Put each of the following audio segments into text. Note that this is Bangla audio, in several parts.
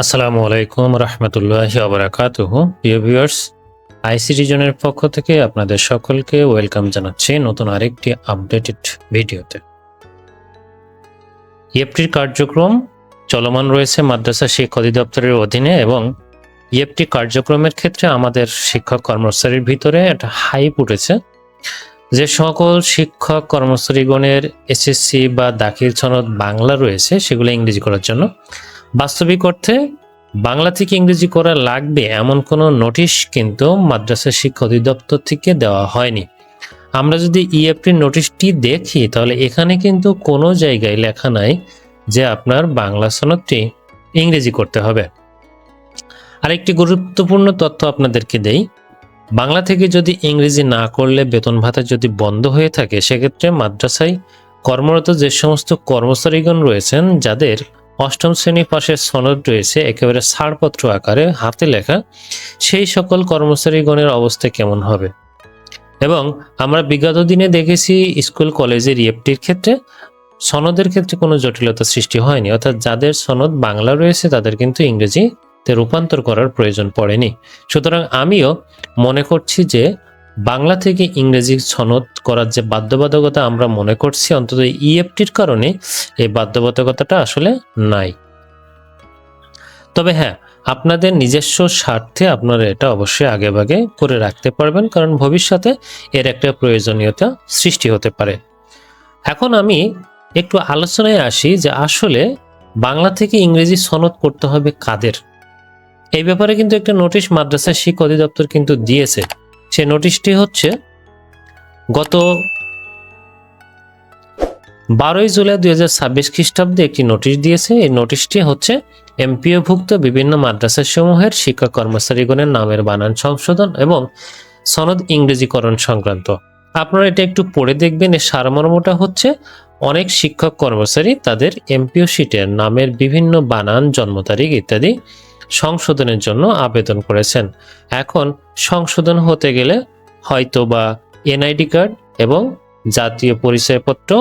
আসসালামু আলাইকুম রহমতুল্লাহি ওয়া বারাকাতুহু। প্রিয় ভিউয়ার্স, আইসিটি জোনের পক্ষ থেকে আপনাদের সকলকে ওয়েলকাম জানাচ্ছি নতুন আরেকটি আপডেটেড ভিডিওতে। ইএফটির কার্যক্রম চলমান রয়েছে মাদ্রাসা শিক্ষা অধিদপ্তরের অধীনে এবং ইএফটি কার্যক্রমের ক্ষেত্রে আমাদের শিক্ষক কর্মচারীর ভিতরে একটা হাইপ উঠেছে যে সকল শিক্ষক কর্মচারীগণের এসএসসি বা দাখিল সনদ বাংলা রয়েছে সেগুলো ইংরেজি করার জন্য বাস্তবিক অর্থে বাংলা থেকে ইংরেজি করা লাগবে এমন কোনো নোটিশ কিন্তু মাদ্রাসা শিক্ষা অধিদপ্তর থেকে দেওয়া হয়নি। আমরা যদি ইএফটির নোটিশটি দেখি তাহলে এখানে কিন্তু কোনো জায়গায় লেখা নাই যে আপনার বাংলা সনদটি ইংরেজি করতে হবে। আরেকটি গুরুত্বপূর্ণ তথ্য আপনাদেরকে দেই, বাংলা থেকে যদি ইংরেজি না করলে বেতন ভাতা যদি বন্ধ হয়ে থাকে সেক্ষেত্রে মাদ্রাসায় কর্মরত যে সমস্ত কর্মচারীগণ রয়েছেন যাদের অষ্টম শ্রেণী পাশের সনদ রয়েছে একেবারে ছাড়পত্র আকারে হাতে লেখা, সেই সকল কর্মচারীগণের অবস্থা কেমন হবে। এবং আমরা বিগত দিনে দেখেছি স্কুল কলেজের ইএফটির ক্ষেত্রে সনদের ক্ষেত্রে কোনো জটিলতা সৃষ্টি হয়নি, অর্থাৎ যাদের সনদ বাংলা রয়েছে তাদের কিন্তু ইংরেজিতে রূপান্তর করার প্রয়োজন পড়েনি। সুতরাং আমিও মনে করছি যে বাংলা থেকে ইংরেজি সনদ করার যে বাধ্যবাধকতা আমরা মনে করছি অন্তত ইএফটির কারণে এই বাধ্যবাধকতাটা আসলে নাই। তবে হ্যাঁ, আপনাদের নিজস্ব স্বার্থে আপনারা এটা অবশ্যই আগেভাগে করে রাখতে পারবেন, কারণ ভবিষ্যতে এর একটা প্রয়োজনীয়তা সৃষ্টি হতে পারে। এখন আমি একটু আলোচনায় আসি যে আসলে বাংলা থেকে ইংরেজি সনদ করতে হবে কাদের। এই ব্যাপারে কিন্তু একটা নোটিশ মাদ্রাসা শিক্ষা অধিদপ্তর কিন্তু দিয়েছে। সেই নোটিশটি হচ্ছে গত 12 জুলাই 2026 খ্রিস্টাব্দে একটি নোটিশ দিয়েছে। এই নোটিশটি হচ্ছে এমপিওভুক্ত বিভিন্ন মাদ্রাসা সমূহের শিক্ষক কর্মচারীগণের নামের বানান সংশোধন এবং সনদ ইংরেজিকরণ সংক্রান্ত। আপনারা এটা একটু পড়ে দেখবেন। এর সারমর্মটা হচ্ছে অনেক শিক্ষক কর্মচারী তাদের এমপিও শিটের নামের বিভিন্ন বানান, জন্ম তারিখ ইত্যাদি সংশোধনের জন্য আবেদন করেছেন। এখন সংশোধন হতে গেলে হয়তো বা এনআইডি কার্ড এবং জাতীয় পরিচয়পত্র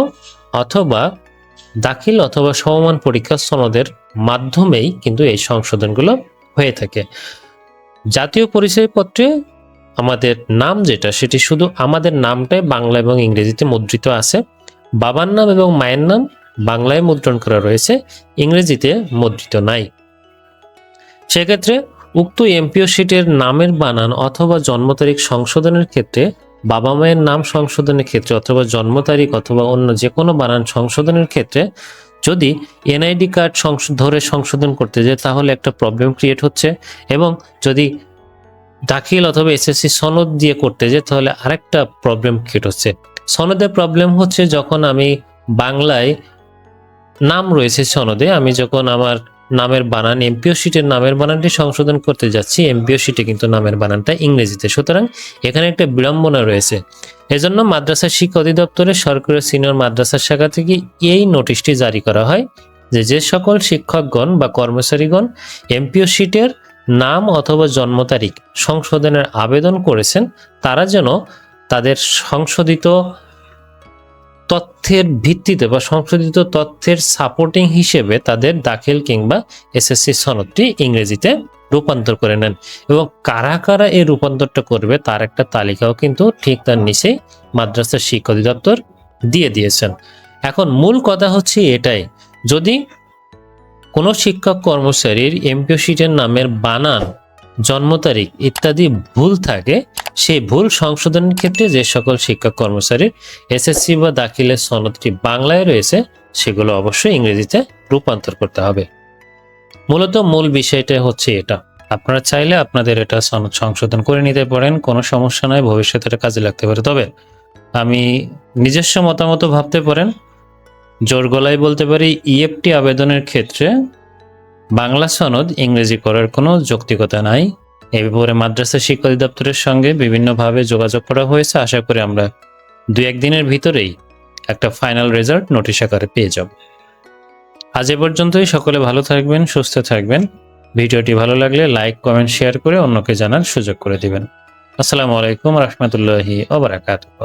অথবা দাখিল অথবা সমমান পরীক্ষা সনদের মাধ্যমেই কিন্তু এই সংশোধনগুলো হয়ে থাকে। জাতীয় পরিচয়পত্রে আমাদের নাম যেটা সেটি শুধু আমাদের নামটাই বাংলা এবং ইংরেজিতে মুদ্রিত আছে, বাবার নাম এবং মায়ের নাম বাংলায় মুদ্রণ করা রয়েছে, ইংরেজিতে মুদ্রিত নাই। সেক্ষেত্রে উক্ত এমপিও শিটের নামের বানান অথবা জন্ম তারিখ সংশোধনের ক্ষেত্রে, বাবা মায়ের নাম সংশোধনের ক্ষেত্রে অথবা জন্ম তারিখ অথবা অন্য যে কোনো বানান সংশোধনের ক্ষেত্রে যদি এনআইডি কার্ড ধরে সংশোধন করতে যায় তাহলে একটা প্রবলেম ক্রিয়েট হচ্ছে, এবং যদি দাখিল অথবা এসএসসি সনদ দিয়ে করতে যায় তাহলে আরেকটা প্রবলেম ক্রিয়েট হচ্ছে। সনদের প্রবলেম হচ্ছে যখন আমি বাংলায় নাম রয়েছে সনদে, আমি যখন আমার নামের বানান এমপিও শিটের নামের বানানটি সংশোধন করতে যাচ্ছি, এমপিও শিটে কিন্তু নামের বানানটা ইংরেজিতে। সুতরাং এখানে একটা বিড়ম্বনা রয়েছে। এজন্য মাদ্রাসা শিক্ষা অধিদপ্তরের সরকারি সিনিয়র মাদ্রাসা শাখা থেকে এই নোটিশটি জারি করা হয় যে যে সকল শিক্ষকগণ বা কর্মচারীগণ এমপিও শিটের নাম অথবা জন্ম তারিখ সংশোধনের আবেদন করেছেন তারা যেন তাদের সংশোধিত তথ্যের ভিত্তিতে বা সংশোধিত তথ্যের সাপোর্টিং হিসেবে তাদের দাখিল কিংবা এসএসসি সনদটি ইংরেজিতে রূপান্তর করে নেন। এবং কারা কারা এই রূপান্তরটা করবে তার একটা তালিকাও কিন্তু ঠিক তার নিচেই মাদ্রাসা শিক্ষা অধিদপ্তর দিয়ে দিয়েছেন। এখন মূল কথা হচ্ছে এটাই, যদি কোনো শিক্ষক কর্মচারীর এমপিও শিটের নামের বানান, জন্ম তারিখ ইত্যাদি ভুল থাকে, সেই ভুল সংশোধনের ক্ষেত্রে যে সকল শিক্ষক কর্মচারীর এসএসসি বা দাখিলের সনদটি বাংলায় রয়েছে সেগুলো অবশ্যই ইংরেজিতে রূপান্তর করতে হবে। মূলত মূল বিষয়টা হচ্ছে এটা। আপনারা চাইলে আপনাদের এটা সনদ সংশোধন করে নিতে পারেন, কোনো সমস্যা নয়, ভবিষ্যতে এটা কাজে লাগতে পারে। তবে আমি নিজস্ব মতামত ভাবতে পারেন, জোর গলায় বলতে পারি ইএফটি আবেদনের ক্ষেত্রে বাংলা সনদ ইংরেজি করার কোনো যৌক্তিকতা নাই। এই ব্যাপারে মাদ্রাসা শিক্ষা অধিদপ্তরের সঙ্গে বিভিন্নভাবে যোগাযোগ করা হয়েছে। আশা করি আমরা 2-1 দিনের ভিতরেই একটা ফাইনাল রেজাল্ট নোটিশ আকারে পেয়ে যাব। আজ এ পর্যন্তই। সকলে ভালো থাকবেন, সুস্থ থাকবেন। ভিডিওটি ভালো লাগলে লাইক, কমেন্ট, শেয়ার করে অন্যকে জানার সুযোগ করে দিবেন। আসসালামু আলাইকুম রহমতুল্লাহি ওয়া বারাকাতুহু।